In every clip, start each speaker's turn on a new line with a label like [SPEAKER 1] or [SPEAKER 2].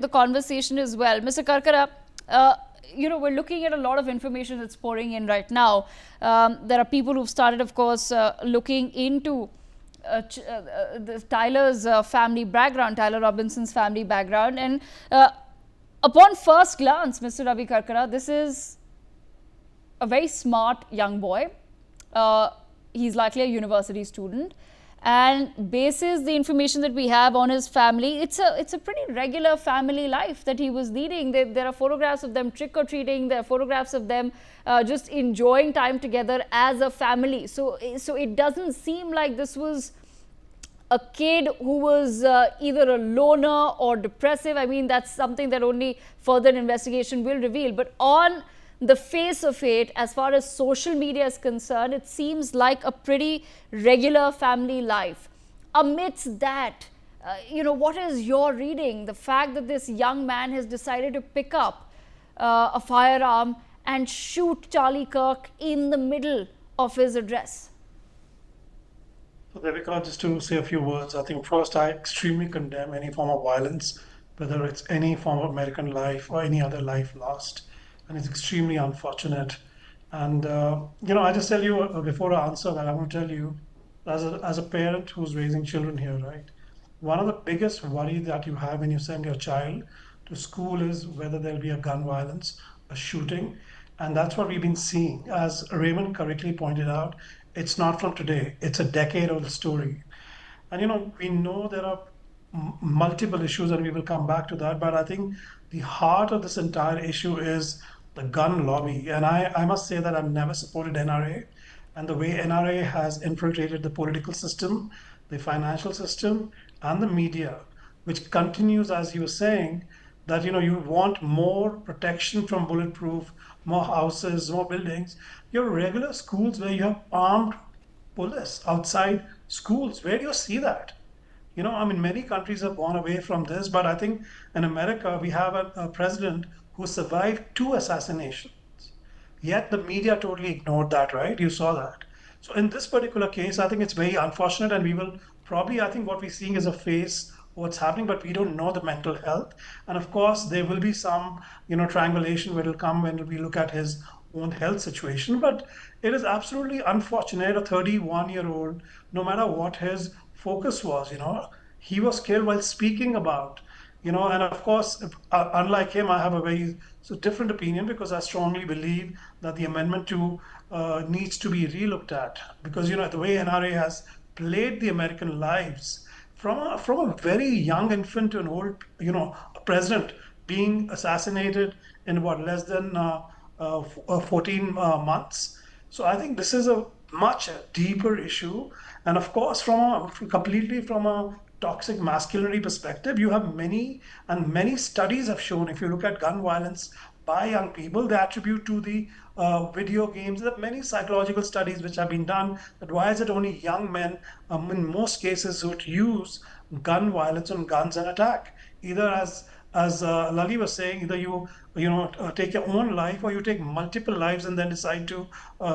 [SPEAKER 1] the conversation as well. Mr. Karkara, we're looking at a lot of information that's pouring in right now. There are people who've started, of course, looking into Tyler's family background, Tyler Robinson's family background. And upon first glance, Mr. Ravi Karkara, this is a very smart young boy. He's likely a university student. And basis the information that we have on his family, it's a pretty regular family life that he was leading. There are photographs of them trick-or-treating. There are photographs of them just enjoying time together as a family. So it doesn't seem like this was a kid who was either a loner or depressive. I mean, that's something that only further investigation will reveal. But on the face of it, as far as social media is concerned, it seems like a pretty regular family life. Amidst that, what is your reading? The fact that this young man has decided to pick up a firearm and shoot Charlie Kirk in the middle of his address.
[SPEAKER 2] So, Devika, just to say a few words, I think first I extremely condemn any form of violence, whether it's any form of American life or any other life lost. And it's extremely unfortunate. And I just tell you before I answer that, I want to tell you, as a parent who's raising children here, right? One of the biggest worry that you have when you send your child to school is whether there'll be a gun violence, a shooting, and that's what we've been seeing. As Raymond correctly pointed out, it's not from today; it's a decade-old story. And we know there are multiple issues, and we will come back to that. But I think the heart of this entire issue is the gun lobby. And I must say that I've never supported NRA. And the way NRA has infiltrated the political system, the financial system, and the media, which continues, as you were saying, that you want more protection from bulletproof, more houses, more buildings. Your regular schools where you have armed police outside schools, where do you see that? Many countries have gone away from this, but I think in America, we have a president who survived 2 assassinations. Yet the media totally ignored that, right? You saw that. So in this particular case, I think it's very unfortunate, and we will probably, I think what we're seeing is a face of what's happening, but we don't know the mental health. And of course, there will be some, triangulation where it'll come when we look at his own health situation. But it is absolutely unfortunate, a 31-year-old, no matter what his focus was, he was killed while speaking about, and of course, unlike him, I have a very different opinion, because I strongly believe that the amendment 2 needs to be relooked at, because the way NRA has played the American lives from a very young infant to an old, a president being assassinated in what, less than 14 months. So I think this is a much deeper issue. And of course, completely from a toxic masculinity perspective, you have many studies have shown, if you look at gun violence by young people, they attribute to the video games. There are many psychological studies which have been done, that why is it only young men, in most cases, would use gun violence on guns and attack, either as Lali was saying, either you take your own life, or you take multiple lives and then decide to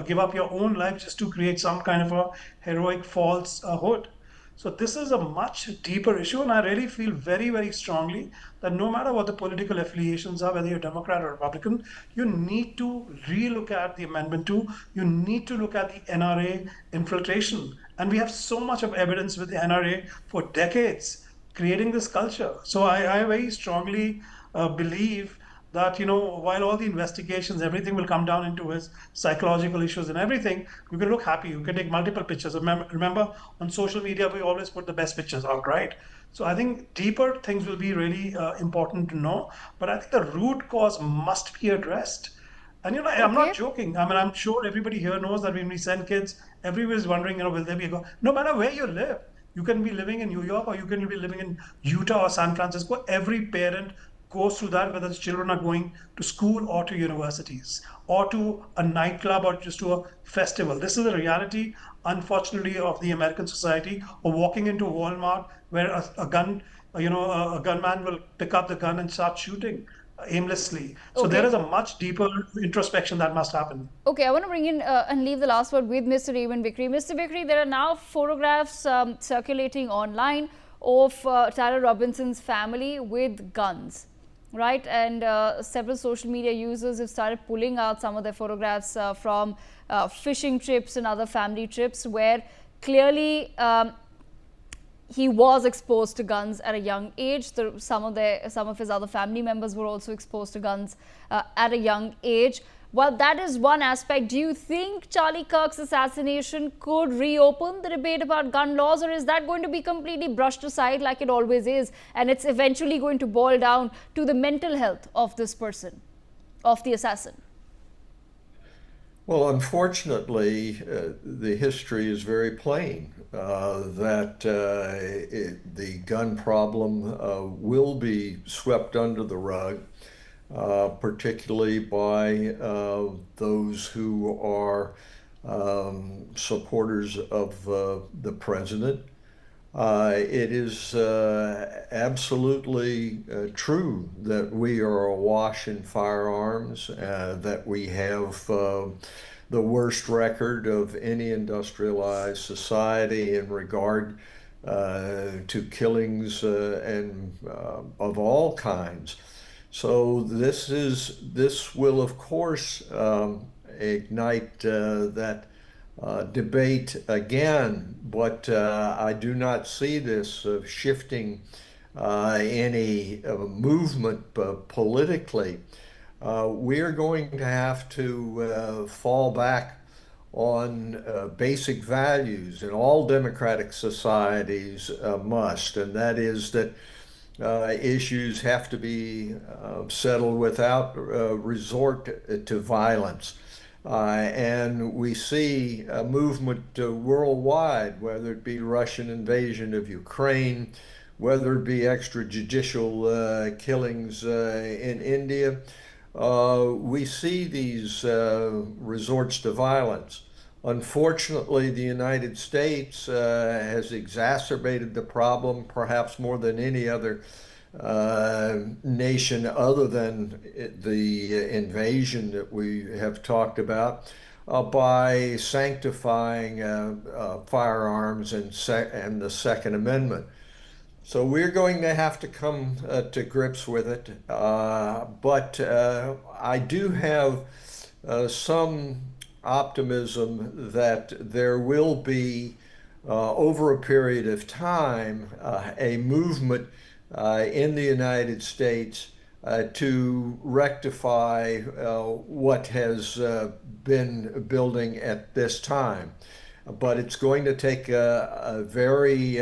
[SPEAKER 2] give up your own life just to create some kind of a heroic falsehood. So this is a much deeper issue, and I really feel very, very strongly that no matter what the political affiliations are, whether you're Democrat or Republican, you need to relook at the Amendment 2. You need to look at the NRA infiltration. And we have so much of evidence with the NRA for decades creating this culture. So I very strongly believe that, while all the investigations, everything will come down into his psychological issues and everything, you can look happy. You can take multiple pictures. Remember, on social media, we always put the best pictures out, right? So I think deeper things will be really important to know. But I think the root cause must be addressed. And, I'm not joking. I'm sure everybody here knows that when we send kids, everyone is wondering, will there be a gun? No matter where you live, you can be living in New York, or you can be living in Utah or San Francisco. Every parent goes through that, whether the children are going to school or to universities or to a nightclub or just to a festival. This is the reality, unfortunately, of the American society, or walking into Walmart where a gunman will pick up the gun and start shooting aimlessly. So there is a much deeper introspection that must happen.
[SPEAKER 1] Okay, I want to bring in and leave the last word with Mr. Raymond Vikri. Mr. Vikri, there are now photographs circulating online of Tyler Robinson's family with guns. right? And several social media users have started pulling out some of their photographs from fishing trips and other family trips where clearly he was exposed to guns at a young age. Some of his other family members were also exposed to guns at a young age. Well, that is one aspect. Do you think Charlie Kirk's assassination could reopen the debate about gun laws, or is that going to be completely brushed aside like it always is, and it's eventually going to boil down to the mental health of this person, of the assassin?
[SPEAKER 3] Well, unfortunately, the history is very plain that the gun problem will be swept under the rug, particularly by those who are supporters of the president. It is absolutely true that we are awash in firearms, that we have the worst record of any industrialized society in regard to killings and of all kinds. So this will of course ignite that debate again, but I do not see this shifting any movement politically. We're going to have to fall back on basic values, and all democratic societies must, and that is that issues have to be settled without resort to violence. And we see a movement worldwide, whether it be Russian invasion of Ukraine, whether it be extrajudicial killings in India. We see these resorts to violence. Unfortunately, the United States has exacerbated the problem perhaps more than any other nation other than the invasion that we have talked about by sanctifying firearms and the Second Amendment. So we're going to have to come to grips with it. But I do have some optimism that there will be, over a period of time, a movement in the United States to rectify what has been building at this time. But it's going to take a very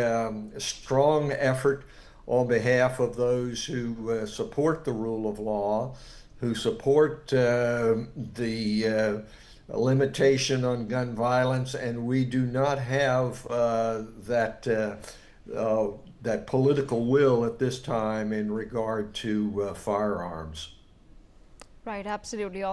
[SPEAKER 3] strong effort on behalf of those who support the rule of law, who support the limitation on gun violence, and we do not have that political will at this time in regard to firearms.
[SPEAKER 1] Right, absolutely.